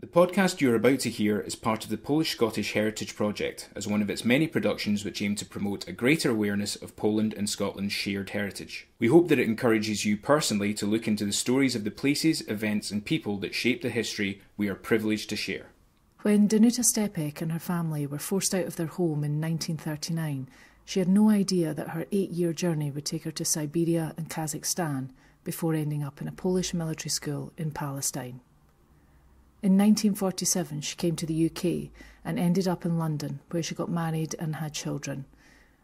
The podcast you are about to hear is part of the Polish-Scottish Heritage Project as one of its many productions which aim to promote a greater awareness of Poland and Scotland's shared heritage. We hope that it encourages you personally to look into the stories of the places, events and people that shape the history we are privileged to share. When Danuta Stepek and her family were forced out of their home in 1939, she had no idea that her 8-year journey would take her to Siberia and Kazakhstan before ending up in a Polish military school in Palestine. In 1947, she came to the UK and ended up in London, where she got married and had children.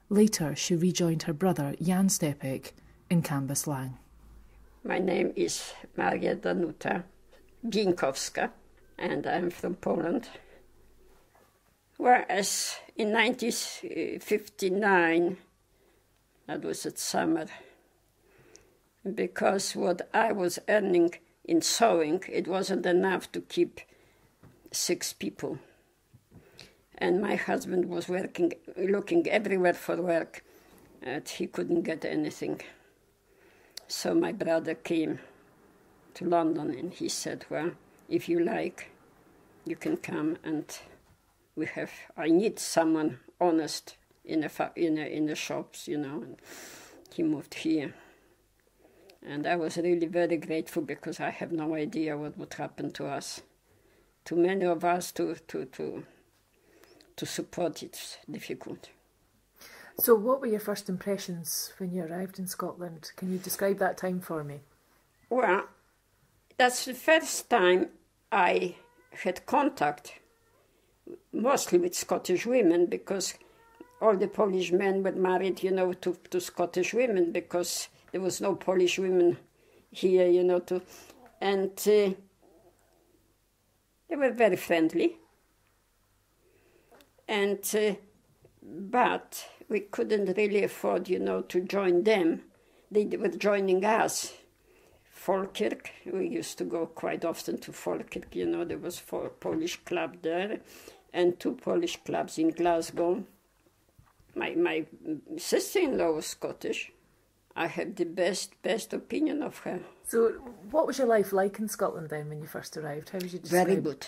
Later, she rejoined her brother, Jan Stepek, in Cambuslang. My name is Maria Danuta Bieńkowska, and I'm from Poland. Whereas in 1959, that was at summer, because what I was earning in sewing, it wasn't enough to keep 6 people. And my husband was looking everywhere for work, and he couldn't get anything. So my brother came to London and he said, well, if you like, you can come, and I need someone honest in the shops, you know. And he moved here. And I was really very grateful because I have no idea what would happen to us. To many of us, to support it's difficult. So what were your first impressions when you arrived in Scotland? Can you describe that time for me? Well, that's the first time I had contact, mostly with Scottish women, because all the Polish men were married, you know, to Scottish women, because there was no Polish women here, you know, and they were very friendly. But we couldn't really afford, you know, to join them. They were joining us. Falkirk, we used to go quite often to Falkirk, you know, there was 4 Polish clubs there and 2 Polish clubs in Glasgow. My sister-in-law was Scottish. I have the best opinion of her. So what was your life like in Scotland then when you first arrived? How would you describe it? Very good.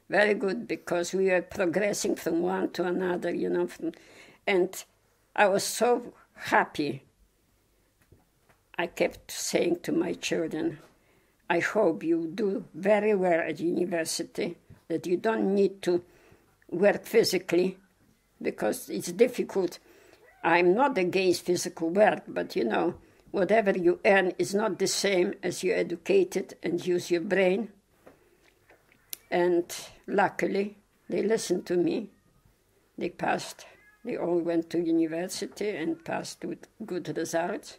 Very good, because we were progressing from one to another, you know. And I was so happy. I kept saying to my children, I hope you do very well at university, that you don't need to work physically, because it's difficult. I'm not against physical work, but, you know, whatever you earn is not the same as you're educated and use your brain. And luckily, they listened to me. They passed. They all went to university and passed with good results.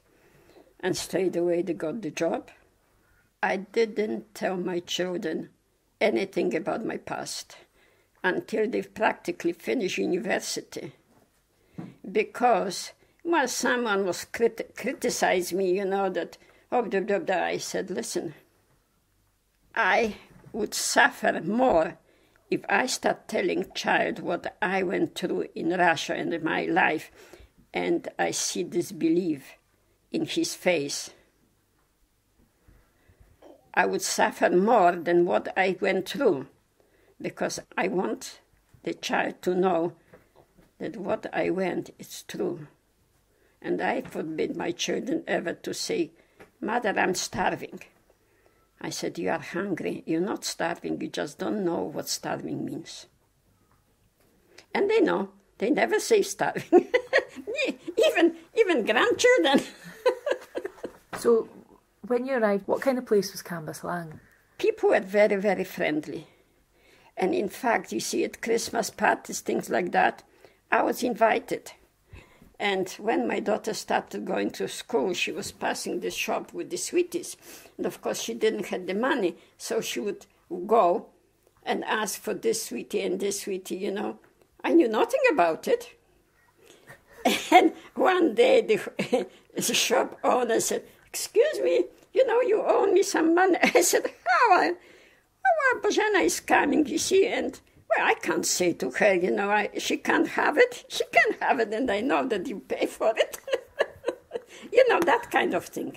And straight away they got the job. I didn't tell my children anything about my past until they practically finished university. Because, well, someone was criticized me, you know, that, I said, listen, I would suffer more if I start telling child what I went through in Russia and in my life, and I see disbelief in his face. I would suffer more than what I went through, because I want the child to know that what I went is true. And I forbid my children ever to say, Mother, I'm starving. I said, you are hungry. You're not starving. You just don't know what starving means. And they know. They never say starving. even grandchildren. So when you arrived, what kind of place was Cambuslang? People were very, very friendly. And in fact, you see, at Christmas parties, things like that, I was invited. And when my daughter started going to school, she was passing the shop with the sweeties. And of course, she didn't have the money, so she would go and ask for this sweetie and this sweetie, you know. I knew nothing about it. And one day, the shop owner said, excuse me, you know, you owe me some money. I said, how? Well, Bożena is coming, you see, and well, I can't say to her, you know, she can't have it. She can have it, and I know that you pay for it. You know, that kind of thing.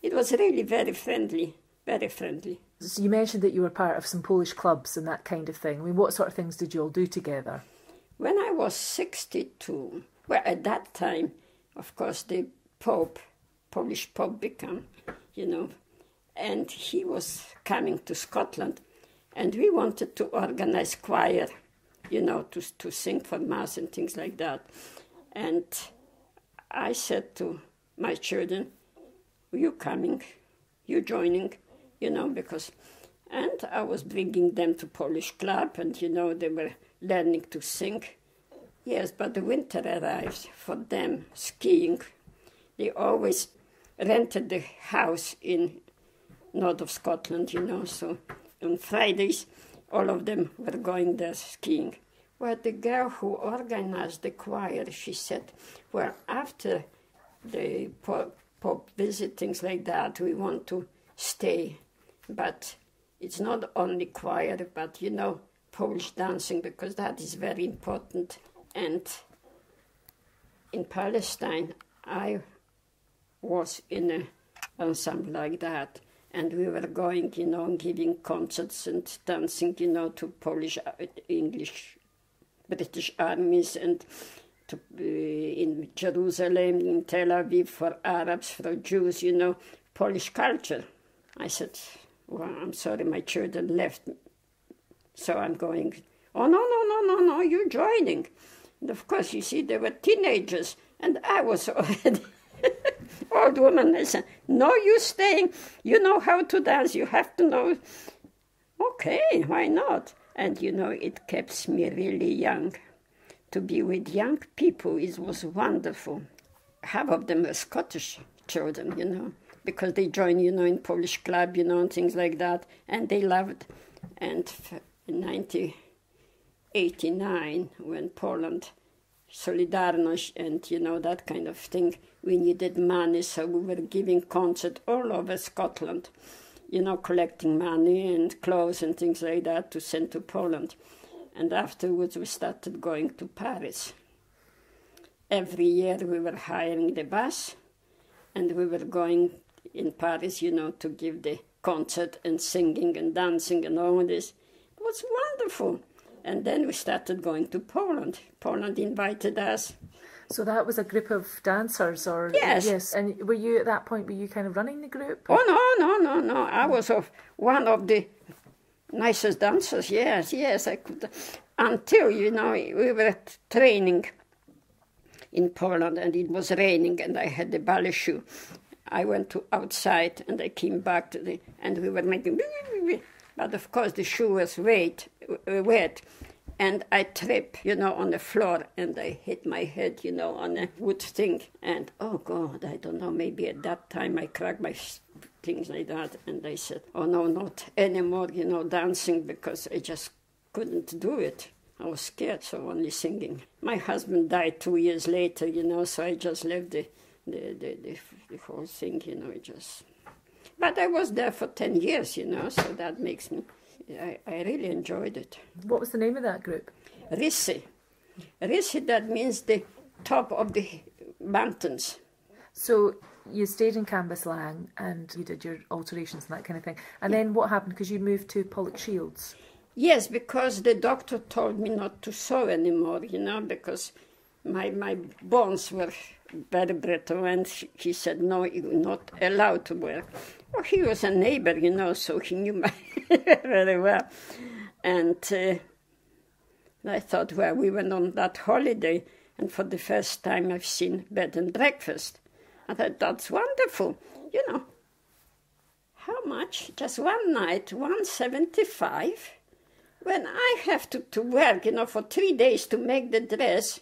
It was really very friendly, very friendly. So you mentioned that you were part of some Polish clubs and that kind of thing. I mean, what sort of things did you all do together? When I was 62, well, at that time, of course, the Pope, Polish Pope became, and he was coming to Scotland, and we wanted to organize choir, to sing for Mass and things like that. And I said to my children, you coming, you joining, because... And I was bringing them to Polish club, and, they were learning to sing. Yes, but the winter arrives for them skiing. They always rented the house in north of Scotland, so on Fridays, all of them were going there skiing. Well, the girl who organized the choir, she said, well, after the Pope visit, things like that, we want to stay, but it's not only choir, but, Polish dancing, because that is very important. And in Palestine, I was in an ensemble like that, and we were going, giving concerts and dancing, to Polish, English, British armies, and to, in Jerusalem, in Tel Aviv, for Arabs, for Jews, Polish culture. I said, well, I'm sorry, my children left me. So I'm going, oh, no, you're joining. And of course, you see, they were teenagers, and I was already old woman. I said, no, you're staying. You know how to dance. You have to know. Okay, why not? And, it keeps me really young. To be with young people, it was wonderful. Half of them were Scottish children, because they joined, in Polish club, and things like that, and they loved. And in 1989, when Poland, Solidarność, and, that kind of thing, we needed money, so we were giving concerts all over Scotland, collecting money and clothes and things like that to send to Poland. And afterwards, we started going to Paris. Every year, we were hiring the bus, and we were going in Paris, to give the concert and singing and dancing and all this. It was wonderful. And then we started going to Poland. Poland invited us. So that was a group of dancers, or... Yes. And were you, at that point, were you kind of running the group? Oh, no. I was one of the nicest dancers, yes. I could. Until, we were training in Poland, and it was raining, and I had the ballet shoe. I went to outside, and I came back and we were making... But of course the shoe was wet, and I tripped, on the floor, and I hit my head, on a wood thing. And, oh God, I don't know, maybe at that time I cracked my things like that. And I said, oh no, not anymore, dancing, because I just couldn't do it. I was scared, so only singing. My husband died 2 years later, so I just left the whole thing, just... But I was there for 10 years, so that makes me... I really enjoyed it. What was the name of that group? Risse. Risse, that means the top of the mountains. So you stayed in Cambuslang and you did your alterations and that kind of thing. And then what happened? Because you moved to Pollokshields. Yes, because the doctor told me not to sew anymore, because my bones were very brittle, and he said, no, you're not allowed to work. Well, he was a neighbor, so he knew me very well. And I thought, well, we went on that holiday, and for the first time I've seen bed and breakfast. I thought, that's wonderful. How much? Just one night, $175. When I have to work, for 3 days to make the dress.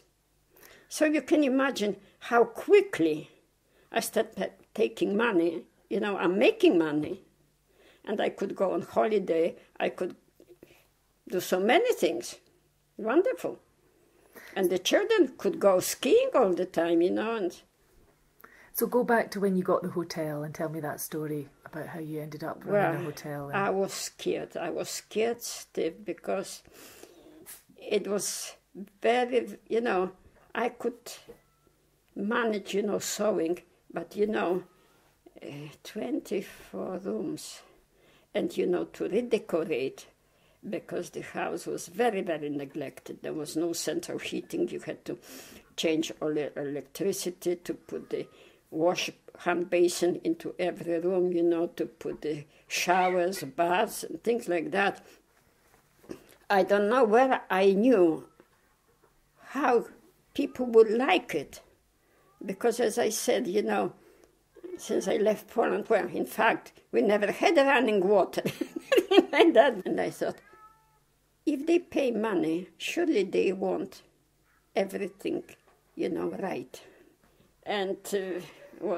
So you can imagine how quickly I started taking money. I'm making money. And I could go on holiday. I could do so many things. Wonderful. And the children could go skiing all the time, And so go back to when you got the hotel and tell me that story about how you ended up running a hotel. I was scared. I was scared stiff because it was very, I could manage, sewing, but 24 rooms, and, to redecorate, because the house was very, very neglected. There was no central heating. You had to change all the electricity, to put the hand basin into every room, to put the showers, baths, and things like that. I don't know where I knew how people would like it. Because, as I said, since I left Poland, well, in fact, we never had running water. Like that. And I thought, if they pay money, surely they want everything, right. And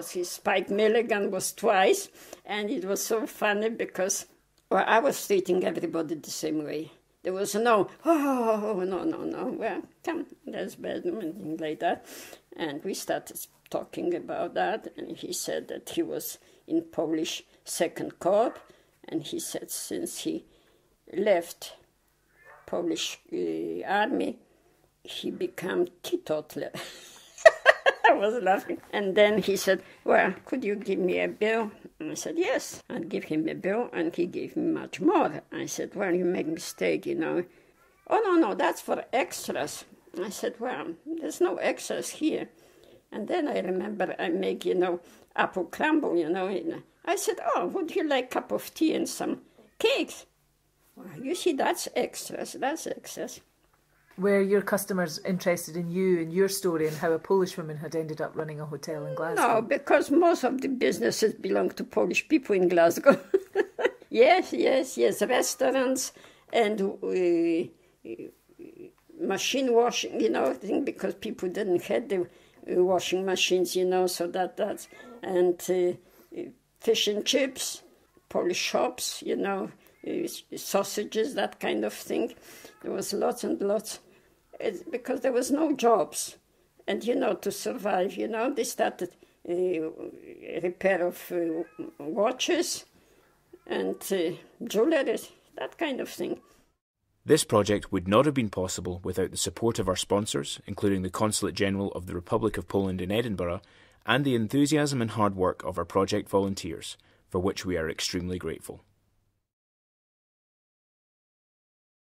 Spike Milligan was twice, and it was so funny because, I was treating everybody the same way. There was no, no, well, come, that's bad, and things like that. And we started talking about that, and he said that he was in Polish Second Corps, and he said since he left Polish army, he became teetotaler. I was laughing. And then he said, well, could you give me a bill? And I said, yes. I'd give him a bill, and he gave me much more. I said, well, you make a mistake, Oh, no, that's for extras. I said, well, there's no extras here. And then I remember I make, apple crumble, I said, oh, would you like a cup of tea and some cakes? Well, you see, that's extras. Were your customers interested in you and your story and how a Polish woman had ended up running a hotel in Glasgow? No, because most of the businesses belong to Polish people in Glasgow. Yes, restaurants and machine washing, because people didn't have the washing machines, so that's, and fish and chips, Polish shops, sausages, that kind of thing. There was lots and lots, because there was no jobs. And, to survive, they started repair of watches and jewelry, that kind of thing. This project would not have been possible without the support of our sponsors, including the Consulate General of the Republic of Poland in Edinburgh, and the enthusiasm and hard work of our project volunteers, for which we are extremely grateful.